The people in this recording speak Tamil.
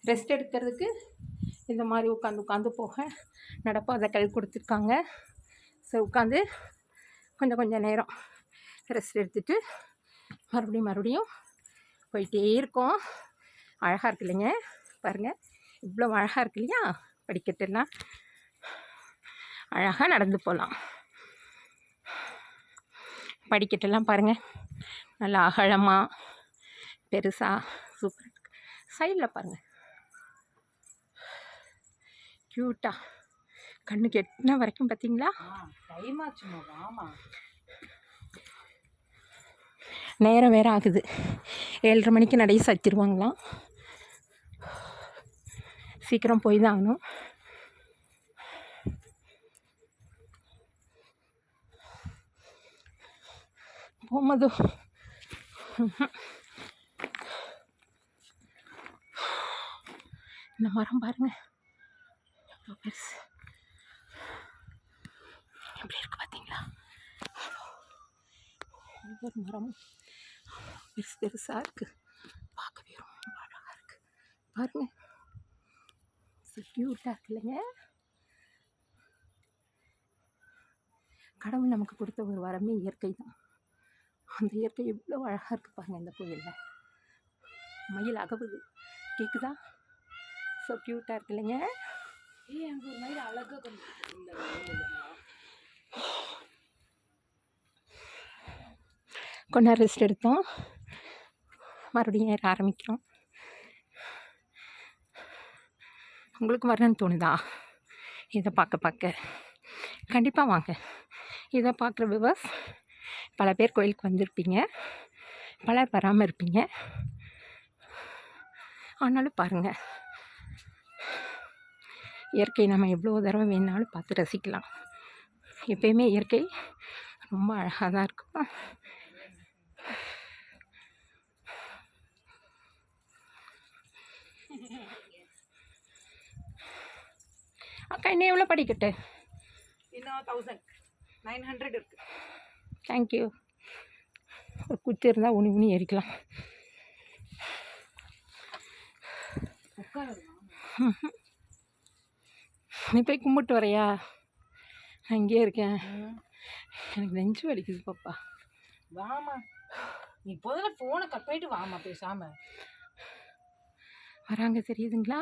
ரெஸ்ட் எடுக்கிறதுக்கு இந்த மாதிரி உட்காந்து போக நடப்பாதை கல் கொடுத்துருக்காங்க. ஸோ உட்காந்து கொஞ்சம் நேரம் ரெஸ்ட் எடுத்துகிட்டு மறுபடியும் போயிட்டே இருக்கோம். அழகாக இருக்கு இல்லைங்க, பாருங்கள் இவ்வளோ அழகாக இருக்கு இல்லையா. படிக்கட்டெல்லாம் அழகாக நடந்து போகலாம். படிக்கட்டெல்லாம் பாருங்கள் நல்லா அகலமாக பெருசாக சூப்பராக இருக்குது. சைடில் பாருங்கள் க்யூட்டாக கண்ணுக்கு எட்டின வரைக்கும் பார்த்தீங்களா. டைம் ஆச்சுமா, ஆமாம் நேரம் வேறு ஆகுது. 7:30 மணிக்கு நடை சாத்திடுவாங்களாம். சீக்கிரம் போய் தான் ஆகணும். போகும்போது இந்த மரம் பாருங்கள் எவ்வளோ பெருசு, எப்படி இருக்கு பார்த்தீங்களா. ஒவ்வொரு மரமும் பெருசாக இருக்குது, பார்க்கவே ரொம்ப அழகாக இருக்குது. பாருங்கள் க்யூட்டாக இருக்கு இல்லைங்க. கடவுள் நமக்கு கொடுத்த ஒரு வரமே இயற்கை தான். அந்த இயற்கை எவ்வளோ அழகாக இருக்குது பாருங்கள். இந்த கோயிலில் மயில் அகவுது கேட்குதா, ஸோ க்யூட்டாக இருக்கு இல்லைங்க. அங்கே ஒரு மயில் அழகாக கொஞ்ச நேரம் ரெஸ்ட் எடுத்தோம், மறுபடியும் ஏற ஆரம்பிக்கிறோம். உங்களுக்கு வரணும்னு தோணுதா இதை பார்க்க? கண்டிப்பாக வாங்க. இதை பார்க்குற வியூவர்ஸ் பல பேர் கோயிலுக்கு வந்திருப்பீங்க, பலர் வராமல் இருப்பீங்க. ஆனாலும் பாருங்கள், இயற்கை நம்ம எவ்வளோ தடவை வேணாலும் பார்த்து ரசிக்கலாம். எப்பயுமே இயற்கை ரொம்ப அழகாக தான் இருக்கும். அக்கா இன்னும் எவ்வளோ படிக்கட்டு? இன்னும் 1900 இருக்குது. தேங்க்யூ. ஒரு குச்சி இருந்தால் உனி ஏறிக்கலாம். நீ போய் கும்பிட்டு வரையா? நான் இங்கேயே இருக்கேன், எனக்கு நெஞ்சு வலிக்குது பாப்பா. வாமா, நீ முதல்ல ஃபோனை கட் பண்ணிட்டு வாமா பேசாமல். வராங்க தெரியுதுங்களா.